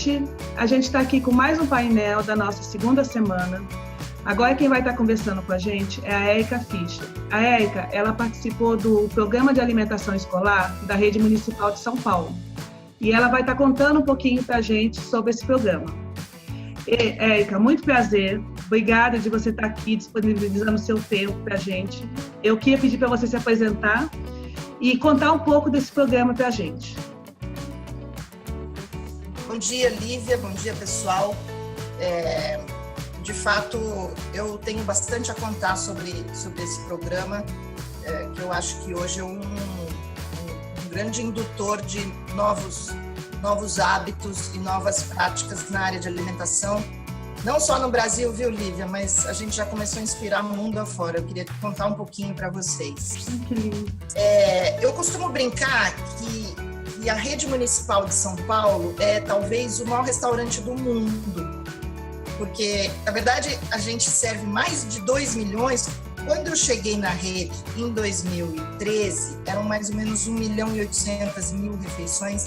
gente! A gente está aqui com mais um painel da nossa segunda semana. Agora quem vai estar conversando com a gente é a Érica Fischer. A Érica, ela participou do Programa de Alimentação Escolar da Rede Municipal de São Paulo. E ela vai estar contando um pouquinho para a gente sobre esse programa. Érica, muito prazer. Obrigada de você estar aqui disponibilizando o seu tempo para a gente. Eu queria pedir para você se apresentar e contar um pouco desse programa para a gente. Bom dia, Lívia. Bom dia, pessoal. De fato, eu tenho bastante a contar sobre esse programa, que eu acho que hoje é um grande indutor de novos hábitos e novas práticas na área de alimentação. Não só no Brasil, viu, Lívia? Mas a gente já começou a inspirar o mundo afora. Eu queria contar um pouquinho para vocês. Que lindo. Eu costumo brincar que a Rede Municipal de São Paulo é talvez o maior restaurante do mundo. Porque, na verdade, a gente serve mais de 2 milhões. Quando eu cheguei na rede, em 2013, eram mais ou menos 1.800.000 refeições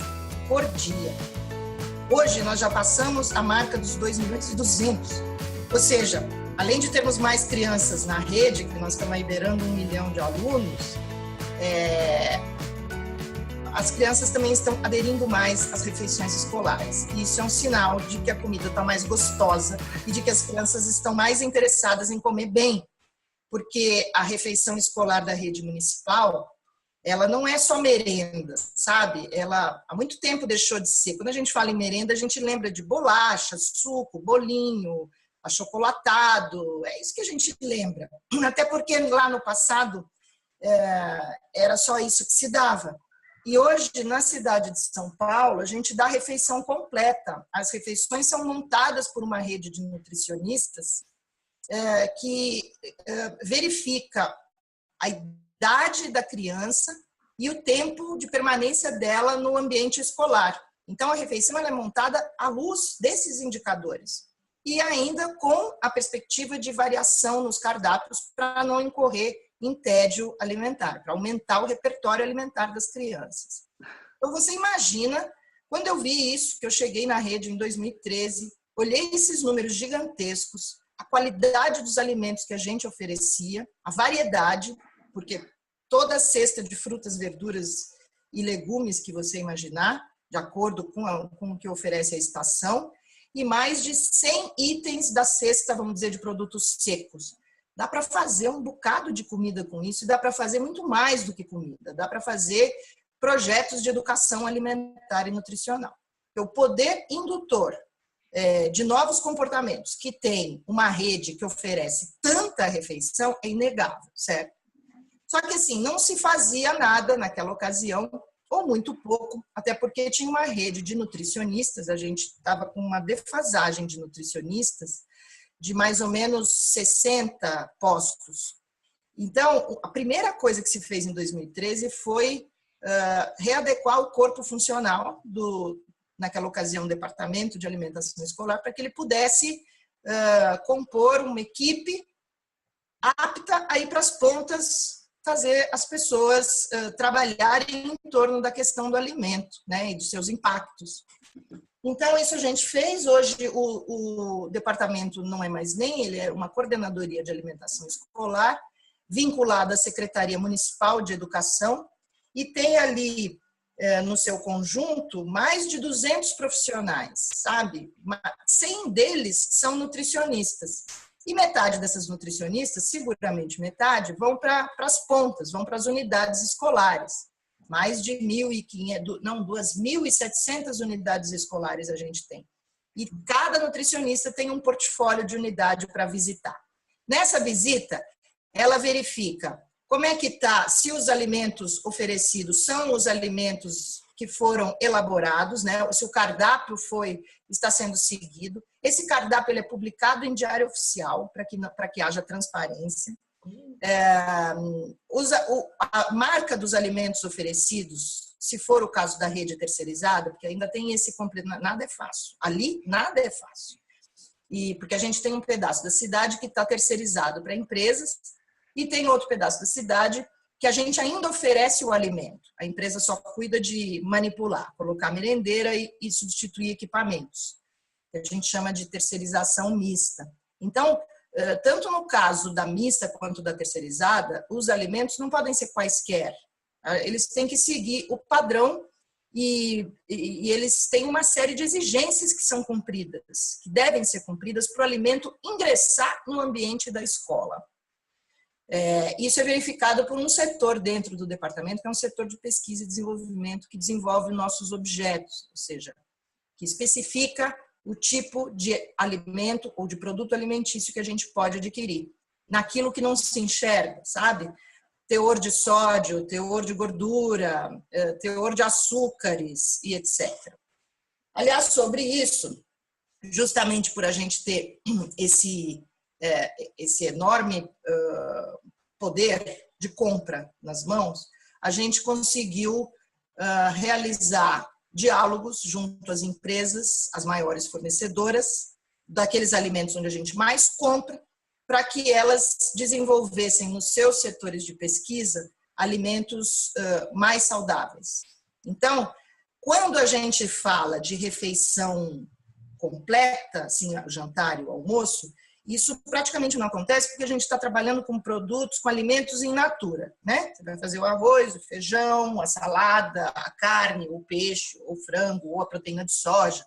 por dia. Hoje, nós já passamos a marca dos 2.200.000. Ou seja, além de termos mais crianças na rede, que nós estamos aí beirando 1 milhão de alunos, as crianças também estão aderindo mais às refeições escolares. E isso é um sinal de que a comida está mais gostosa e de que as crianças estão mais interessadas em comer bem. Porque a refeição escolar da rede municipal, ela não é só merenda, sabe? Ela há muito tempo deixou de ser. Quando a gente fala em merenda, a gente lembra de bolacha, suco, bolinho, achocolatado. É isso que a gente lembra. Até porque lá no passado era só isso que se dava. E hoje, na cidade de São Paulo, a gente dá refeição completa. As refeições são montadas por uma rede de nutricionistas que verifica a idade da criança e o tempo de permanência dela no ambiente escolar. Então, a refeição ela é montada à luz desses indicadores. E ainda com a perspectiva de variação nos cardápios para não incorrer em tédio alimentar, para aumentar o repertório alimentar das crianças. Então, você imagina, quando eu vi isso, que eu cheguei na rede em 2013, olhei esses números gigantescos, a qualidade dos alimentos que a gente oferecia, a variedade, porque toda a cesta de frutas, verduras e legumes que você imaginar, de acordo com o que oferece a estação, e mais de 100 itens da cesta, vamos dizer, de produtos secos. Dá para fazer um bocado de comida com isso, e dá para fazer muito mais do que comida, dá para fazer projetos de educação alimentar e nutricional. O poder indutor de novos comportamentos que tem uma rede que oferece tanta refeição é inegável, certo? Só que assim, não se fazia nada naquela ocasião, ou muito pouco, até porque tinha uma rede de nutricionistas, a gente estava com uma defasagem de nutricionistas de mais ou menos 60 postos. Então, a primeira coisa que se fez em 2013 foi readequar o corpo funcional naquela ocasião, Departamento de Alimentação Escolar, para que ele pudesse compor uma equipe apta a ir para as pontas, fazer as pessoas trabalharem em torno da questão do alimento, né, e de seus impactos. Então, isso a gente fez. Hoje, o departamento não é mais ele é uma coordenadoria de alimentação escolar, vinculada à Secretaria Municipal de Educação, e tem ali, no seu conjunto, mais de 200 profissionais, sabe? 100 deles são nutricionistas. E metade dessas nutricionistas, seguramente metade, vão para as pontas, vão para as unidades escolares. Mais de 2.700 unidades escolares a gente tem. E cada nutricionista tem um portfólio de unidade para visitar. Nessa visita, ela verifica como é que está, se os alimentos oferecidos são os alimentos que foram elaborados, né? Se o cardápio está sendo seguido. Esse cardápio ele é publicado em diário oficial, para que haja transparência. A marca dos alimentos oferecidos, se for o caso da rede terceirizada, porque ainda tem esse complemento, nada é fácil. Ali, nada é fácil. Porque a gente tem um pedaço da cidade que está terceirizado para empresas e tem outro pedaço da cidade que a gente ainda oferece o alimento. A empresa só cuida de manipular, colocar merendeira e substituir equipamentos, que a gente chama de terceirização mista. Então, tanto no caso da mista quanto da terceirizada, os alimentos não podem ser quaisquer. Eles têm que seguir o padrão e eles têm uma série de exigências que são cumpridas, que devem ser cumpridas para o alimento ingressar no ambiente da escola. Isso é verificado por um setor dentro do departamento, que é um setor de pesquisa e desenvolvimento, que desenvolve nossos objetos, ou seja, que especifica o tipo de alimento ou de produto alimentício que a gente pode adquirir, naquilo que não se enxerga, sabe? Teor de sódio, teor de gordura, teor de açúcares e etc. Aliás, sobre isso, justamente por a gente ter esse enorme poder de compra nas mãos, a gente conseguiu realizar diálogos junto às empresas, as maiores fornecedoras, daqueles alimentos onde a gente mais compra, para que elas desenvolvessem nos seus setores de pesquisa alimentos mais saudáveis. Então, quando a gente fala de refeição completa, assim, jantar e o almoço, isso praticamente não acontece porque a gente está trabalhando com produtos, com alimentos in natura, né? Você vai fazer o arroz, o feijão, a salada, a carne, o peixe, o frango ou a proteína de soja,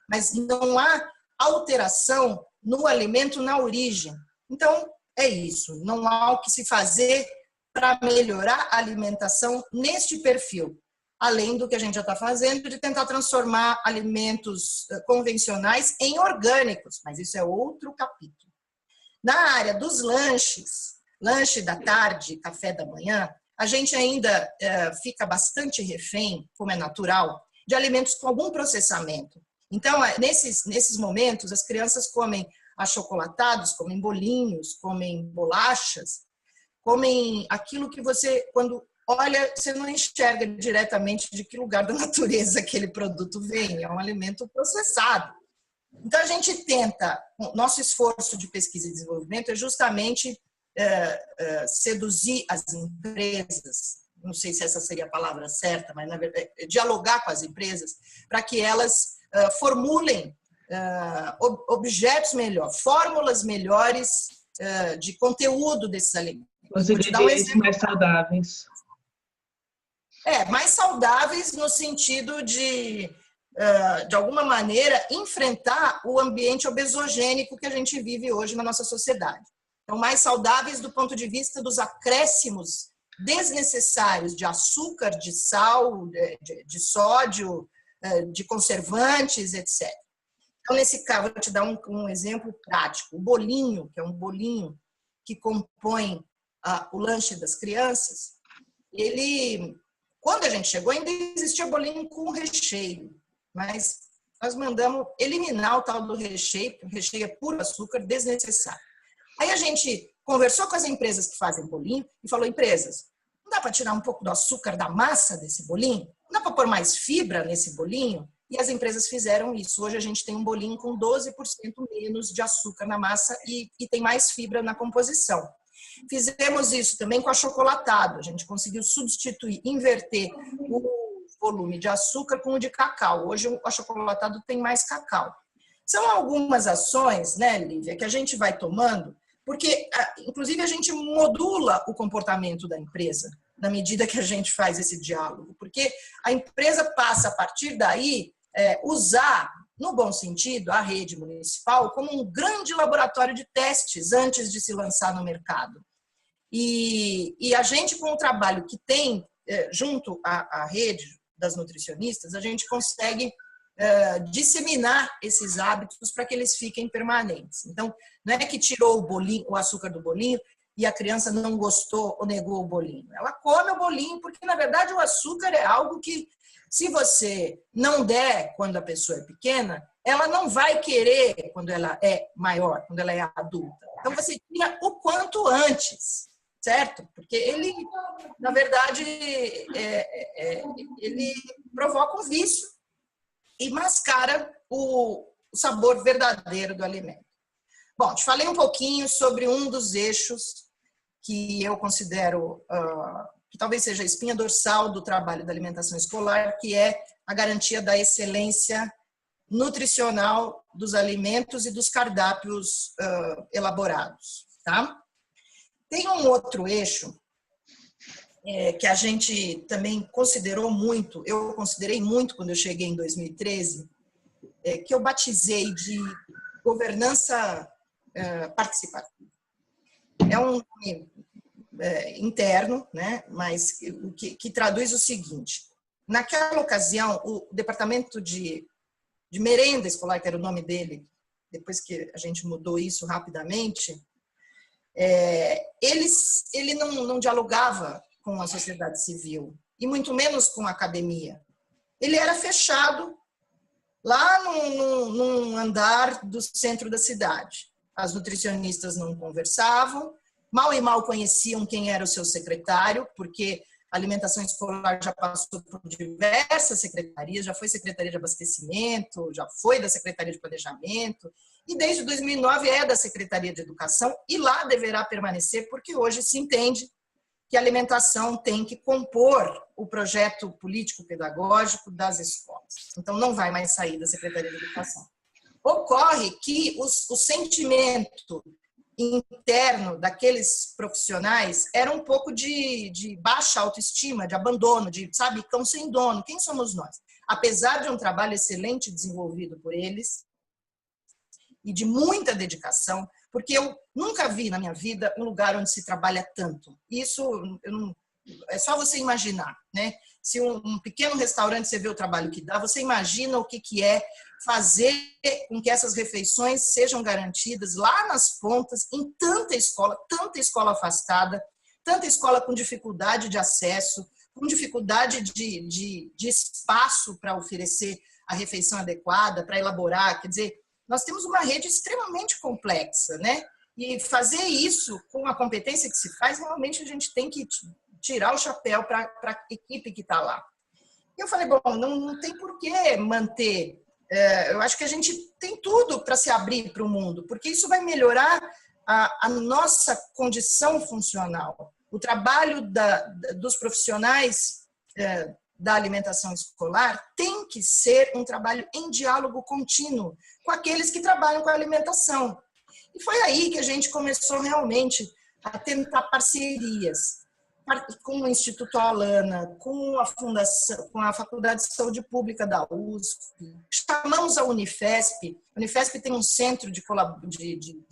mas não há alteração no alimento na origem. Então, é isso. Não há o que se fazer para melhorar a alimentação neste perfil, além do que a gente já está fazendo de tentar transformar alimentos convencionais em orgânicos, mas isso é outro capítulo. Na área dos lanches, lanche da tarde, café da manhã, a gente ainda fica bastante refém, como é natural, de alimentos com algum processamento. Então, nesses momentos, as crianças comem achocolatados, comem bolinhos, comem bolachas, comem aquilo que você, quando olha, você não enxerga diretamente de que lugar da natureza aquele produto vem, é um alimento processado. Então, a gente tenta, nosso esforço de pesquisa e desenvolvimento é justamente seduzir as empresas, não sei se essa seria a palavra certa, mas na verdade, dialogar com as empresas para que elas formulem objetos melhores, fórmulas melhores de conteúdo desses alimentos. Os ingredientes mais saudáveis. Mais saudáveis no sentido de alguma maneira, enfrentar o ambiente obesogênico que a gente vive hoje na nossa sociedade. Então, mais saudáveis do ponto de vista dos acréscimos desnecessários de açúcar, de sal, de sódio, de conservantes, etc. Então, nesse caso, vou te dar um exemplo prático. O bolinho, que é um bolinho que compõe o lanche das crianças, quando a gente chegou, ainda existia bolinho com recheio, mas nós mandamos eliminar o tal do recheio, porque o recheio é puro açúcar desnecessário. Aí a gente conversou com as empresas que fazem bolinho e falou, empresas, não dá para tirar um pouco do açúcar da massa desse bolinho? Não dá para pôr mais fibra nesse bolinho? E as empresas fizeram isso. Hoje a gente tem um bolinho com 12% menos de açúcar na massa e tem mais fibra na composição. Fizemos isso também com achocolatado. A gente conseguiu substituir, inverter o volume de açúcar com o de cacau. Hoje o achocolatado tem mais cacau. São algumas ações, né, Lívia, que a gente vai tomando, porque, inclusive, a gente modula o comportamento da empresa na medida que a gente faz esse diálogo, porque a empresa passa, a partir daí, usar, no bom sentido, a rede municipal como um grande laboratório de testes antes de se lançar no mercado. E a gente, com o trabalho que tem junto à rede das nutricionistas, a gente consegue disseminar esses hábitos para que eles fiquem permanentes. Então, não é que tirou o bolinho, o açúcar do bolinho e a criança não gostou ou negou o bolinho. Ela come o bolinho porque, na verdade, o açúcar é algo que, se você não der quando a pessoa é pequena, ela não vai querer quando ela é maior, quando ela é adulta. Então, você tira o quanto antes, certo? Porque ele, na verdade, ele provoca um vício e mascara o sabor verdadeiro do alimento. Bom, te falei um pouquinho sobre um dos eixos que eu considero talvez seja a espinha dorsal do trabalho da alimentação escolar, que é a garantia da excelência nutricional dos alimentos e dos cardápios elaborados, tá? Tem um outro eixo que a gente também considerou muito, eu considerei muito quando eu cheguei em 2013, que eu batizei de governança participativa. É um nome interno, né? Mas que traduz o seguinte: naquela ocasião, o departamento de merenda escolar, que era o nome dele, depois que a gente mudou isso rapidamente, ele não dialogava com a sociedade civil, e muito menos com a academia. Ele era fechado lá num andar do centro da cidade. As nutricionistas não conversavam, mal e mal conheciam quem era o seu secretário, porque a alimentação escolar já passou por diversas secretarias, já foi Secretaria de Abastecimento, já foi da Secretaria de Planejamento, e desde 2009 é da Secretaria de Educação, e lá deverá permanecer, porque hoje se entende que a alimentação tem que compor o projeto político-pedagógico das escolas. Então, não vai mais sair da Secretaria de Educação. Ocorre que o sentimento interno daqueles profissionais era um pouco de baixa autoestima, de abandono, de, sabe, cão sem dono. Quem somos nós? Apesar de um trabalho excelente desenvolvido por eles e de muita dedicação, porque eu nunca vi na minha vida um lugar onde se trabalha tanto. Isso é só você imaginar, né? Se um pequeno restaurante você vê o trabalho que dá, você imagina o que é fazer com que essas refeições sejam garantidas lá nas pontas, em tanta escola afastada, tanta escola com dificuldade de acesso, com dificuldade de espaço para oferecer a refeição adequada, para elaborar. Quer dizer, nós temos uma rede extremamente complexa, né? E fazer isso com a competência que se faz, realmente a gente tem que tirar o chapéu para a equipe que está lá. E eu falei, bom, não tem por que manter. Eu acho que a gente tem tudo para se abrir para o mundo, porque isso vai melhorar a nossa condição funcional. O trabalho dos profissionais da alimentação escolar tem que ser um trabalho em diálogo contínuo com aqueles que trabalham com a alimentação. E foi aí que a gente começou realmente a tentar parcerias com o Instituto Alana, com a Fundação, com a Faculdade de Saúde Pública da USP. Chamamos a Unifesp. A Unifesp tem um centro de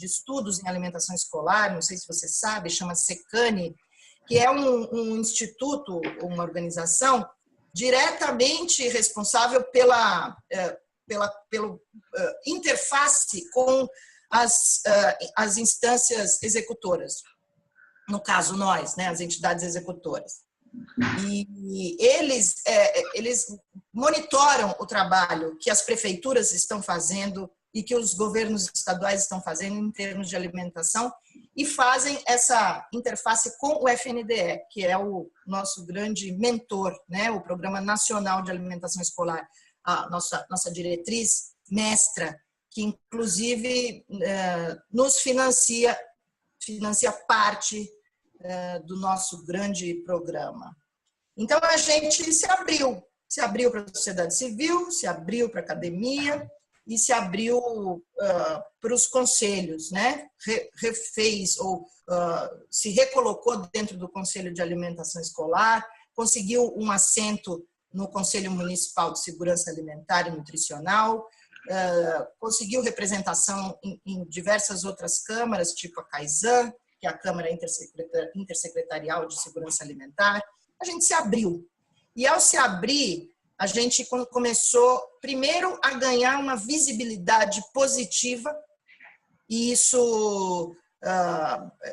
estudos em alimentação escolar, não sei se você sabe, chama SECANI, que é um instituto, uma organização diretamente responsável pela interface com as instâncias executoras. No caso, nós, né, as entidades executoras. E eles monitoram o trabalho que as prefeituras estão fazendo e que os governos estaduais estão fazendo em termos de alimentação e fazem essa interface com o FNDE, que é o nosso grande mentor, né, o Programa Nacional de Alimentação Escolar, a nossa diretriz mestra, que inclusive nos financia parte do nosso grande programa. Então, a gente se abriu para a sociedade civil, se abriu para a academia e se abriu para os conselhos, né? Refez ou se recolocou dentro do Conselho de Alimentação Escolar, conseguiu um assento no Conselho Municipal de Segurança Alimentar e Nutricional, conseguiu representação em diversas outras câmaras, tipo a CAISAN, que é a Câmara Intersecretarial de Segurança Alimentar. A gente se abriu. E ao se abrir, a gente começou, primeiro, a ganhar uma visibilidade positiva, e isso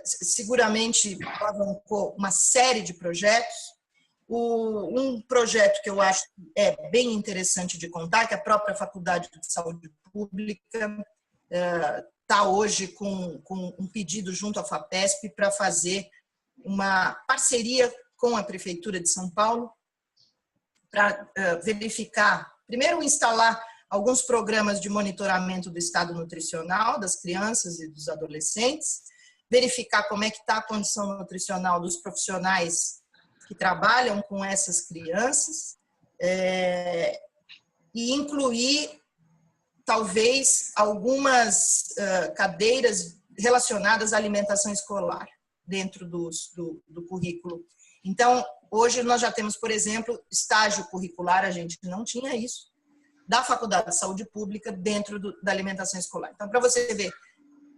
seguramente alavancou uma série de projetos. Um projeto que eu acho bem interessante de contar, que a própria Faculdade de Saúde Pública está hoje com um pedido junto à FAPESP para fazer uma parceria com a Prefeitura de São Paulo para verificar, primeiro instalar alguns programas de monitoramento do estado nutricional das crianças e dos adolescentes, verificar como é que está a condição nutricional dos profissionais que que trabalham com essas crianças e incluir, talvez, algumas cadeiras relacionadas à alimentação escolar dentro do currículo. Então, hoje nós já temos, por exemplo, estágio curricular, a gente não tinha isso, da Faculdade de Saúde Pública dentro da alimentação escolar. Então, para você ver,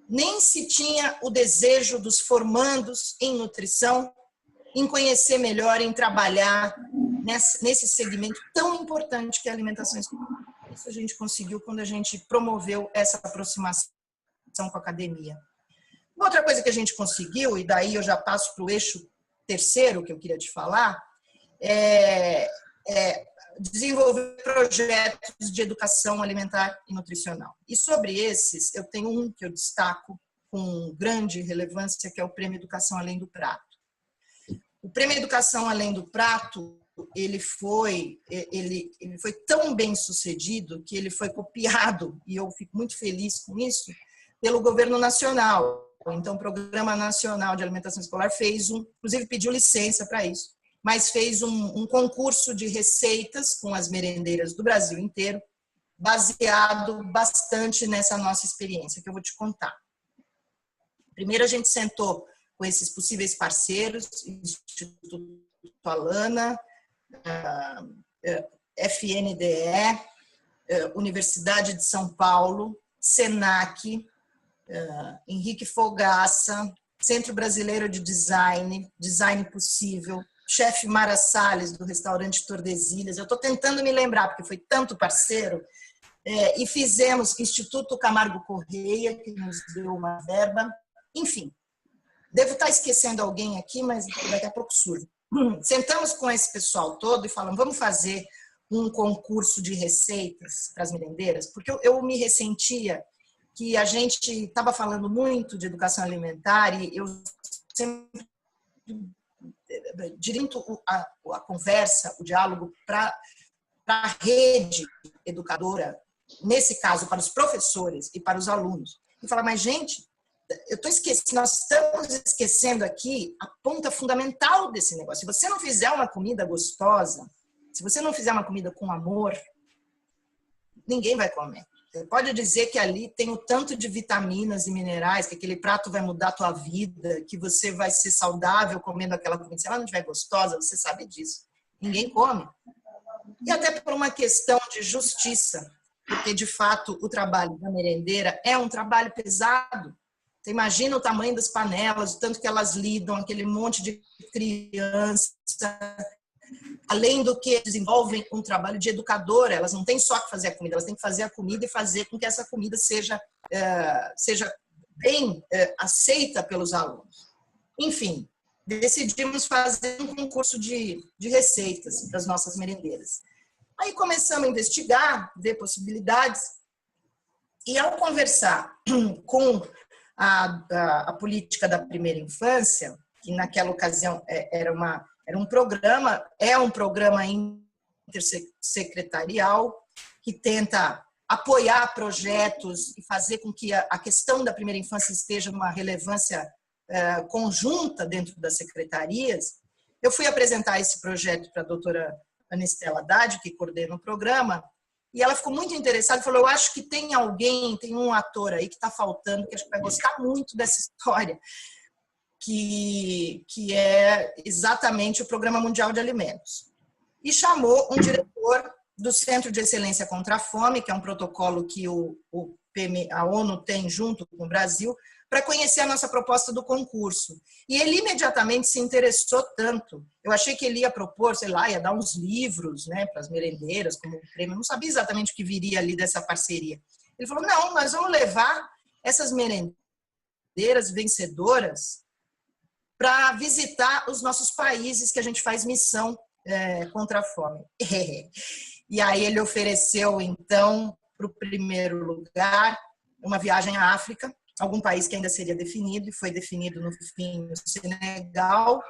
nem se tinha o desejo dos formandos em nutrição em conhecer melhor, em trabalhar nesse segmento tão importante que é a alimentação escolar. Isso a gente conseguiu quando a gente promoveu essa aproximação com a academia. Outra coisa que a gente conseguiu, e daí eu já passo para o eixo terceiro que eu queria te falar, é desenvolver projetos de educação alimentar e nutricional. E sobre esses, eu tenho um que eu destaco com grande relevância, que é o Prêmio Educação Além do Prato. O Prêmio Educação Além do Prato, ele foi tão bem sucedido que ele foi copiado, e eu fico muito feliz com isso, pelo governo nacional. Então, o Programa Nacional de Alimentação Escolar inclusive pediu licença para isso, mas fez um concurso de receitas com as merendeiras do Brasil inteiro, baseado bastante nessa nossa experiência, que eu vou te contar. Primeiro, a gente sentou com esses possíveis parceiros, Instituto Alana, FNDE, Universidade de São Paulo, SENAC, Henrique Fogaça, Centro Brasileiro de Design, Design Possível, chefe Mara Salles, do restaurante Tordesilhas. Eu estou tentando me lembrar, porque foi tanto parceiro. E fizemos Instituto Camargo Correia, que nos deu uma verba. Enfim, devo estar esquecendo alguém aqui, mas daqui a pouco surge. Sentamos com esse pessoal todo e falamos, vamos fazer um concurso de receitas para as merendeiras, porque eu me ressentia que a gente estava falando muito de educação alimentar e eu sempre dirijo a conversa, o diálogo para a rede educadora, nesse caso para os professores e para os alunos. E falar, mas gente, eu estou esquecendo, nós estamos esquecendo aqui a ponta fundamental desse negócio. Se você não fizer uma comida gostosa, se você não fizer uma comida com amor, ninguém vai comer. Você pode dizer que ali tem o tanto de vitaminas e minerais, que aquele prato vai mudar a tua vida, que você vai ser saudável comendo aquela comida. Se ela não estiver gostosa, você sabe disso. Ninguém come. E até por uma questão de justiça, porque, de fato, o trabalho da merendeira é um trabalho pesado. Você imagina o tamanho das panelas, o tanto que elas lidam, aquele monte de criança. Além do que desenvolvem um trabalho de educadora, elas não têm só que fazer a comida, elas têm que fazer a comida e fazer com que essa comida seja bem aceita pelos alunos. Enfim, decidimos fazer um concurso de receitas para as nossas merendeiras. Aí começamos a investigar, ver possibilidades, e ao conversar com a política da primeira infância, que naquela ocasião era um programa intersecretarial que tenta apoiar projetos e fazer com que a questão da primeira infância esteja numa relevância conjunta dentro das secretarias. Eu fui apresentar esse projeto para a doutora Anistela Haddad, que coordena o programa, e ela ficou muito interessada e falou, eu acho que tem um ator aí que está faltando, que acho que vai gostar muito dessa história, que é exatamente o Programa Mundial de Alimentos. E chamou um diretor do Centro de Excelência contra a Fome, que é um protocolo que a ONU tem junto com o Brasil, para conhecer a nossa proposta do concurso. E ele imediatamente se interessou tanto. Eu achei que ele ia propor, sei lá, ia dar uns livros, né, para as merendeiras, como prêmio. Eu não sabia exatamente o que viria ali dessa parceria. Ele falou, não, nós vamos levar essas merendeiras vencedoras para visitar os nossos países que a gente faz missão contra a fome. E aí ele ofereceu, então, para o primeiro lugar, uma viagem à África, algum país que ainda seria definido, e foi definido no fim o Senegal,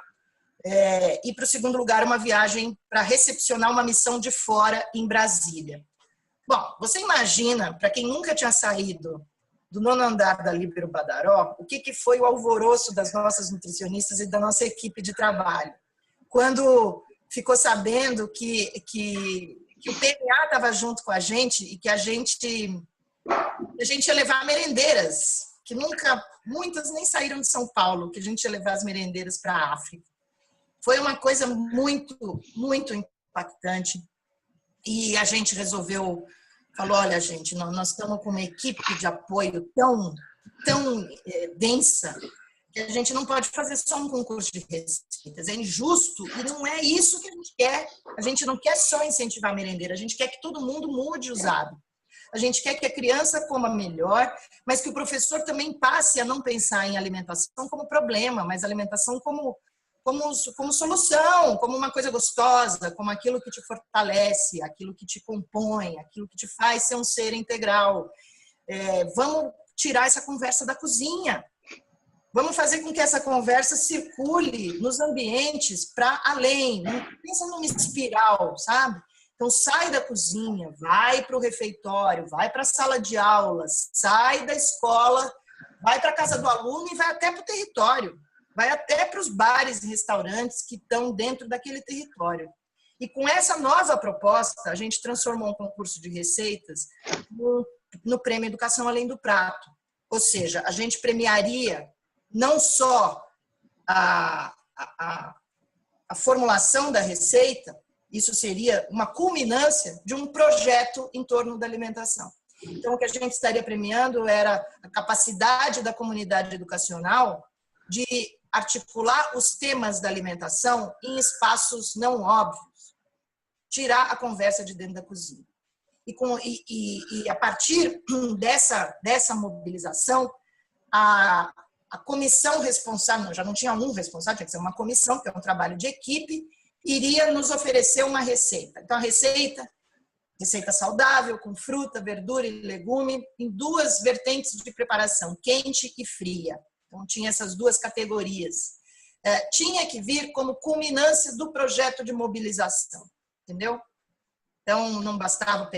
e para o segundo lugar, uma viagem para recepcionar uma missão de fora em Brasília. Bom, você imagina, para quem nunca tinha saído do 9º andar da Líbero Badaró, o que foi o alvoroço das nossas nutricionistas e da nossa equipe de trabalho. quando ficou sabendo que o PMA estava junto com a gente e que a gente ia levar merendeiras, que muitas nem saíram de São Paulo, que a gente ia levar as merendeiras para a África. Foi uma coisa muito, muito impactante. E a gente falou, olha, gente, nós estamos com uma equipe de apoio tão densa que a gente não pode fazer só um concurso de receitas. É injusto e não é isso que a gente quer. A gente não quer só incentivar a merendeira, a gente quer que todo mundo mude os hábitos. A gente quer que a criança coma melhor, mas que o professor também passe a não pensar em alimentação como problema, mas alimentação como solução, como uma coisa gostosa, como aquilo que te fortalece, aquilo que te compõe, aquilo que te faz ser um ser integral. Vamos tirar essa conversa da cozinha. Vamos fazer com que essa conversa circule nos ambientes para além. Não pensa numa espiral, sabe? Então, sai da cozinha, vai para o refeitório, vai para a sala de aulas, sai da escola, vai para a casa do aluno e vai até para o território. Vai até para os bares e restaurantes que estão dentro daquele território. E com essa nova proposta, a gente transformou um concurso de receitas no Prêmio Educação Além do Prato. Ou seja, a gente premiaria não só a formulação da receita, isso seria uma culminância de um projeto em torno da alimentação. Então, o que a gente estaria premiando era a capacidade da comunidade educacional de articular os temas da alimentação em espaços não óbvios, tirar a conversa de dentro da cozinha. E a partir dessa mobilização, a comissão responsável, já não tinha um responsável, tinha que ser uma comissão, que é um trabalho de equipe, iria nos oferecer uma receita. Então, a receita saudável, com fruta, verdura e legume, em duas vertentes de preparação, quente e fria. Então, tinha essas duas categorias. Tinha que vir como culminância do projeto de mobilização, entendeu? Então, não bastava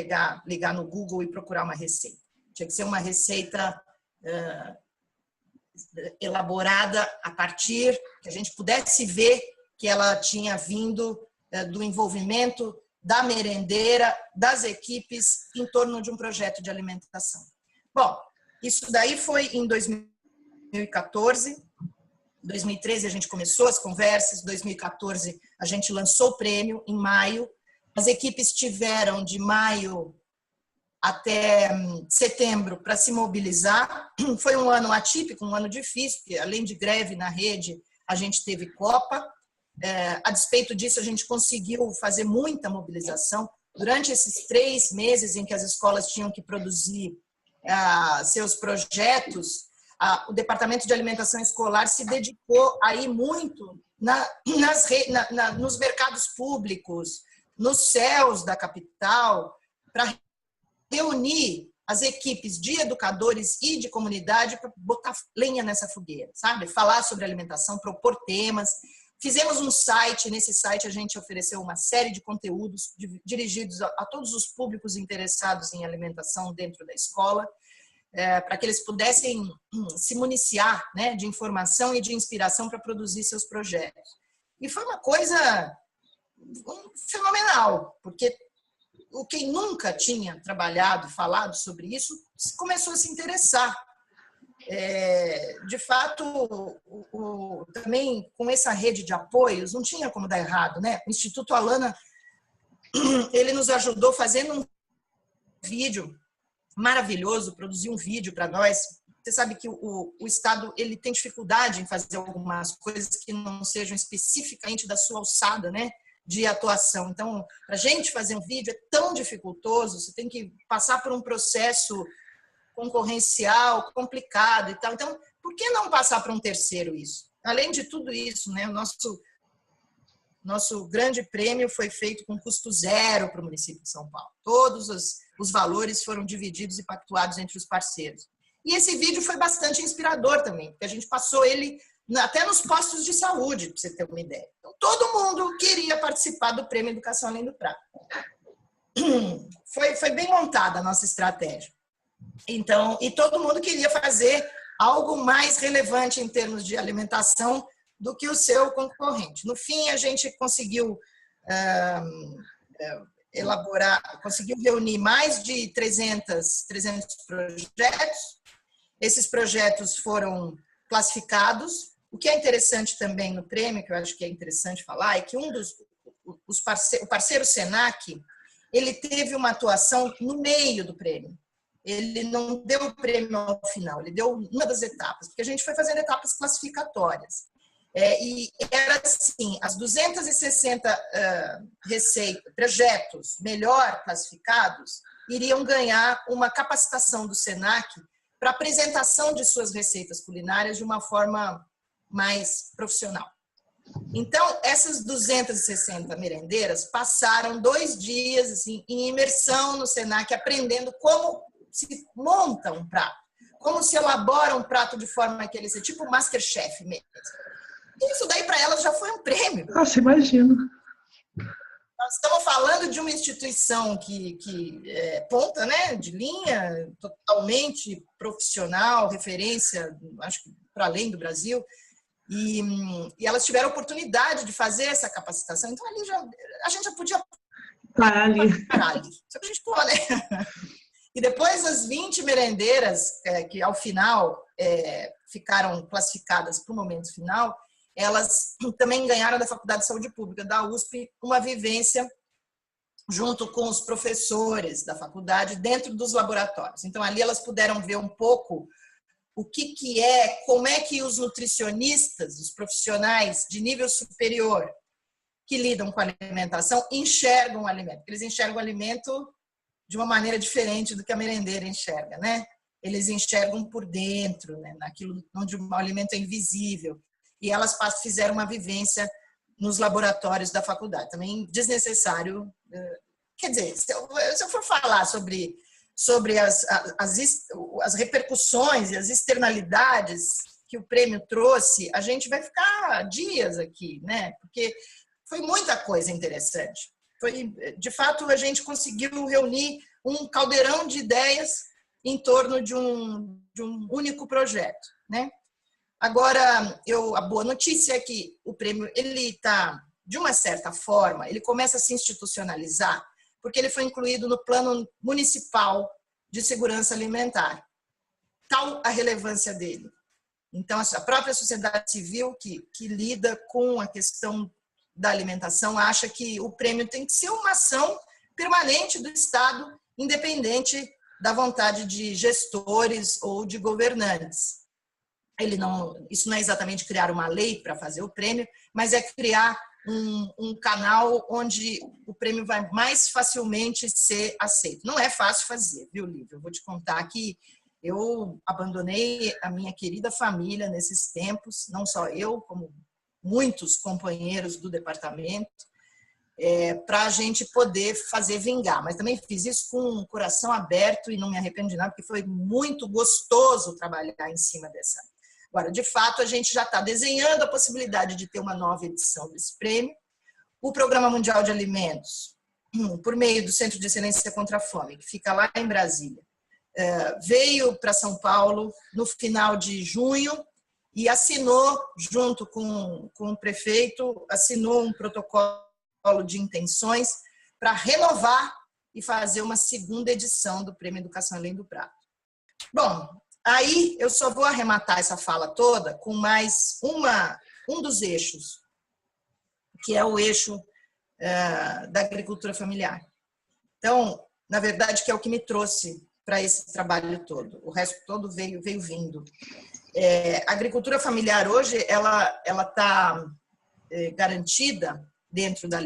ligar no Google e procurar uma receita. Tinha que ser uma receita elaborada a partir, que a gente pudesse ver que ela tinha vindo do envolvimento da merendeira, das equipes, em torno de um projeto de alimentação. Bom, isso daí foi em 2014. Em 2013 a gente começou as conversas, em 2014 a gente lançou o prêmio, em maio. As equipes tiveram de maio até setembro para se mobilizar. Foi um ano atípico, um ano difícil, porque além de greve na rede, a gente teve Copa. A despeito disso, a gente conseguiu fazer muita mobilização. Durante esses 3 meses em que as escolas tinham que produzir seus projetos, o Departamento de Alimentação Escolar se dedicou aí muito nos mercados públicos, nos céus da capital, para reunir as equipes de educadores e de comunidade para botar lenha nessa fogueira, sabe? Falar sobre alimentação, propor temas. Fizemos um site, nesse site a gente ofereceu uma série de conteúdos dirigidos a todos os públicos interessados em alimentação dentro da escola, para que eles pudessem se municiar, né, de informação e de inspiração para produzir seus projetos. E foi uma coisa fenomenal, porque quem nunca tinha trabalhado, falado sobre isso, começou a se interessar. De fato, também com essa rede de apoios, não tinha como dar errado, né? O Instituto Alana, ele nos ajudou fazendo um vídeo maravilhoso, produziu um vídeo para nós. Você sabe que o Estado ele tem dificuldade em fazer algumas coisas que não sejam especificamente da sua alçada, né, de atuação. Então, para a gente fazer um vídeo é tão dificultoso, você tem que passar por um processo concorrencial, complicado e tal. Então, por que não passar para um terceiro isso? Além de tudo isso, né, o nosso grande prêmio foi feito com custo zero para o município de São Paulo. Todos os valores foram divididos e pactuados entre os parceiros. E esse vídeo foi bastante inspirador também, porque a gente passou ele até nos postos de saúde, para você ter uma ideia. Então, todo mundo queria participar do Prêmio Educação Além do Prato. Foi bem montada a nossa estratégia. Então, e todo mundo queria fazer algo mais relevante em termos de alimentação do que o seu concorrente. No fim, a gente conseguiu conseguiu reunir mais de 300 projetos. Esses projetos foram classificados. O que é interessante também no prêmio, que eu acho que é interessante falar, é que o parceiro Senac, ele teve uma atuação no meio do prêmio. Ele não deu o prêmio ao final, ele deu uma das etapas, porque a gente foi fazendo etapas classificatórias. E era assim, as 260 projetos melhor classificados iriam ganhar uma capacitação do Senac para apresentação de suas receitas culinárias de uma forma mais profissional. Então, essas 260 merendeiras passaram 2 dias assim, em imersão no Senac, aprendendo como se monta um prato, como se elabora um prato de forma que ele seja tipo Masterchef mesmo. Isso daí para elas já foi um prêmio. Nossa, imagino. Nós estamos falando de uma instituição que é ponta, né, de linha, totalmente profissional, referência, acho que para além do Brasil, e elas tiveram a oportunidade de fazer essa capacitação. Então, ali a gente já podia parar ali. Só que a gente pode, né? E depois as 20 merendeiras, que ao final ficaram classificadas para o momento final, elas também ganharam da Faculdade de Saúde Pública, da USP, uma vivência junto com os professores da faculdade dentro dos laboratórios. Então, ali elas puderam ver um pouco como é que os nutricionistas, os profissionais de nível superior que lidam com a alimentação, enxergam o alimento. Eles enxergam o alimento de uma maneira diferente do que a merendeira enxerga, né? Eles enxergam por dentro, né? Naquilo onde o alimento é invisível. E elas fizeram uma vivência nos laboratórios da faculdade. Também desnecessário. Quer dizer, se eu for falar sobre as repercussões e as externalidades que o prêmio trouxe, a gente vai ficar dias aqui, né? Porque foi muita coisa interessante. De fato, a gente conseguiu reunir um caldeirão de ideias em torno de um único projeto, né? Agora, a boa notícia é que o prêmio, ele está, de uma certa forma, ele começa a se institucionalizar, porque ele foi incluído no Plano Municipal de Segurança Alimentar. Tal a relevância dele. Então, a própria sociedade civil que lida com a questão da alimentação acha que o prêmio tem que ser uma ação permanente do Estado, independente da vontade de gestores ou de governantes. Isso não é exatamente criar uma lei para fazer o prêmio, mas é criar um canal onde o prêmio vai mais facilmente ser aceito. Não é fácil fazer, viu, Lívia? Eu vou te contar que eu abandonei a minha querida família nesses tempos, não só eu, como muitos companheiros do departamento, para a gente poder fazer vingar. Mas também fiz isso com o coração aberto e não me arrependo de nada, porque foi muito gostoso trabalhar em cima dessa. Agora, de fato, a gente já está desenhando a possibilidade de ter uma nova edição desse prêmio. O Programa Mundial de Alimentos, por meio do Centro de Excelência contra a Fome, que fica lá em Brasília, veio para São Paulo no final de junho e assinou, junto com o prefeito, assinou um protocolo de intenções para renovar e fazer uma segunda edição do Prêmio Educação Além do Prato. Bom, aí eu só vou arrematar essa fala toda com mais um dos eixos, que é o eixo da agricultura familiar. Então, na verdade, que é o que me trouxe para esse trabalho todo. O resto todo veio vindo. A agricultura familiar hoje, ela está garantida dentro da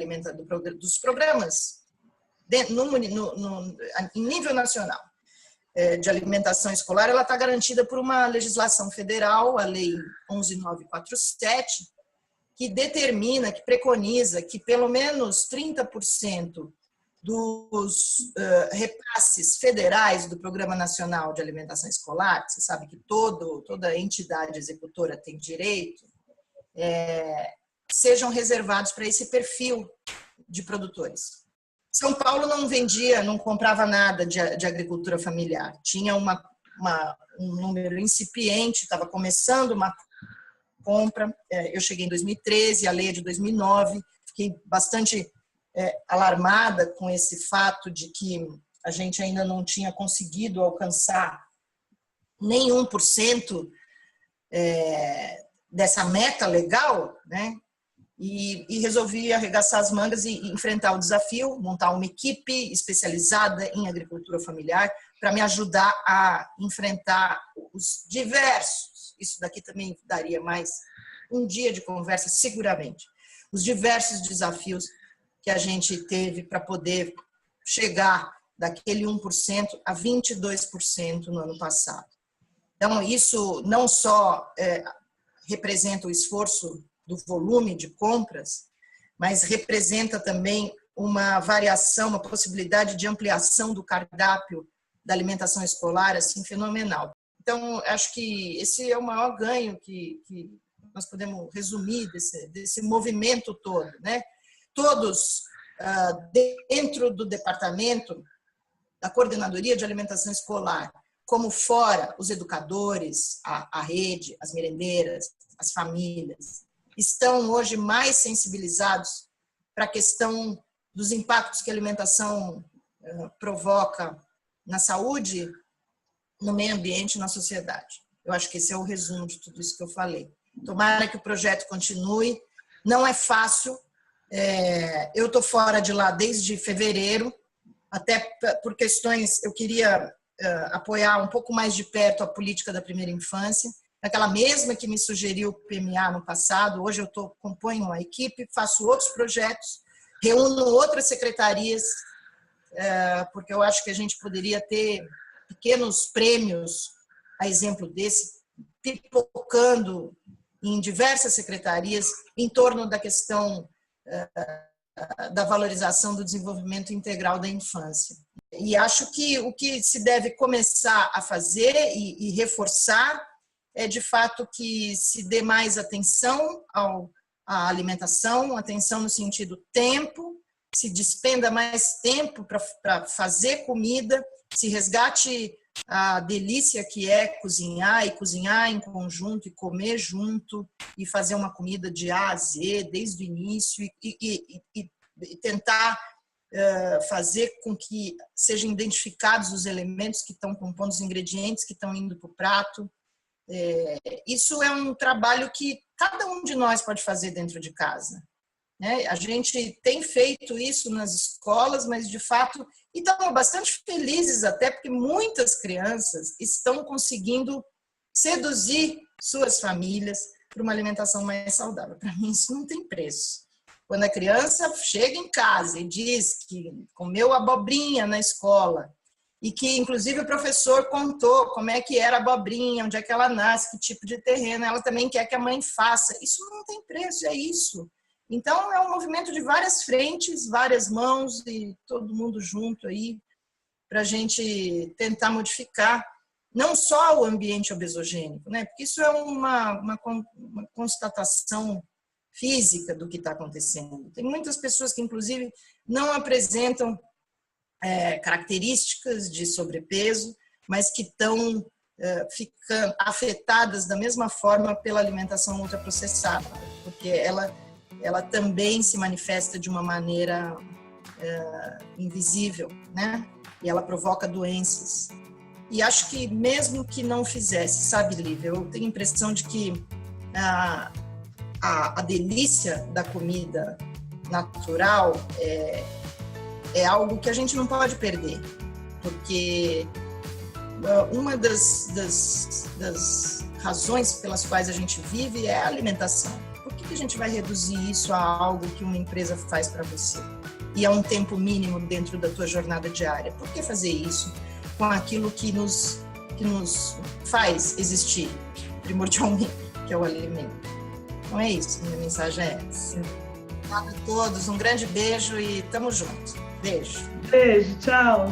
dos programas em nível nacional de alimentação escolar, ela está garantida por uma legislação federal, a Lei 11.947, que determina, que preconiza que pelo menos 30% dos repasses federais do Programa Nacional de Alimentação Escolar, você sabe que toda entidade executora tem direito, sejam reservados para esse perfil de produtores. São Paulo não comprava nada de agricultura familiar. Tinha um número incipiente, estava começando uma compra. Eu cheguei em 2013, a lei é de 2009, fiquei bastante alarmada com esse fato de que a gente ainda não tinha conseguido alcançar nem 1% dessa meta legal, né? E resolvi arregaçar as mangas e enfrentar o desafio, montar uma equipe especializada em agricultura familiar para me ajudar a enfrentar os diversos, isso daqui também daria mais um dia de conversa, seguramente, os diversos desafios que a gente teve para poder chegar daquele 1% a 22% no ano passado. Então, isso não só representa o esforço do volume de compras, mas representa também uma variação, uma possibilidade de ampliação do cardápio da alimentação escolar, assim, fenomenal. Então, acho que esse é o maior ganho que nós podemos resumir desse movimento todo, né? Todos dentro do departamento da Coordenadoria de Alimentação Escolar, como fora, os educadores, a rede, as merendeiras, as famílias, estão hoje mais sensibilizados para a questão dos impactos que a alimentação provoca na saúde, no meio ambiente e na sociedade. Eu acho que esse é o resumo de tudo isso que eu falei. Tomara que o projeto continue. Não é fácil. Eu estou fora de lá desde fevereiro, até por questões, eu queria apoiar um pouco mais de perto a política da primeira infância, aquela mesma que me sugeriu o PMA no passado. Hoje eu componho uma equipe, faço outros projetos, reúno outras secretarias, porque eu acho que a gente poderia ter pequenos prêmios, a exemplo desse, pipocando em diversas secretarias em torno da questão da valorização do desenvolvimento integral da infância. E acho que o que se deve começar a fazer e reforçar é, de fato, que se dê mais atenção à alimentação, atenção no sentido tempo, se despenda mais tempo para fazer comida, se resgate a delícia que é cozinhar, e cozinhar em conjunto, e comer junto, e fazer uma comida de A a Z, desde o início, e tentar fazer com que sejam identificados os elementos que estão compondo, os ingredientes que estão indo para o prato. Isso é um trabalho que cada um de nós pode fazer dentro de casa, né? A gente tem feito isso nas escolas, mas de fato, e estamos bastante felizes até, porque muitas crianças estão conseguindo seduzir suas famílias para uma alimentação mais saudável. Para mim isso não tem preço. Quando a criança chega em casa e diz que comeu abobrinha na escola, e que, inclusive, o professor contou como é que era a abobrinha, onde é que ela nasce, que tipo de terreno, ela também quer que a mãe faça. Isso não tem preço, é isso. Então, é um movimento de várias frentes, várias mãos e todo mundo junto aí para a gente tentar modificar não só o ambiente obesogênico, né? Porque isso é uma constatação física do que está acontecendo. Tem muitas pessoas que, inclusive, não apresentam características de sobrepeso, mas que estão ficando afetadas da mesma forma pela alimentação ultraprocessada, porque ela também se manifesta de uma maneira invisível, né? E ela provoca doenças. E acho que mesmo que não fizesse, sabe, Lívia, eu tenho a impressão de que a delícia da comida natural é algo que a gente não pode perder, porque uma das razões pelas quais a gente vive é a alimentação. Por que a gente vai reduzir isso a algo que uma empresa faz para você? E a um tempo mínimo dentro da tua jornada diária? Por que fazer isso com aquilo que nos faz existir primordialmente, que é o alimento? Então é isso, minha mensagem é essa. Obrigada a todos, um grande beijo e tamo junto. Beijo. Beijo, tchau.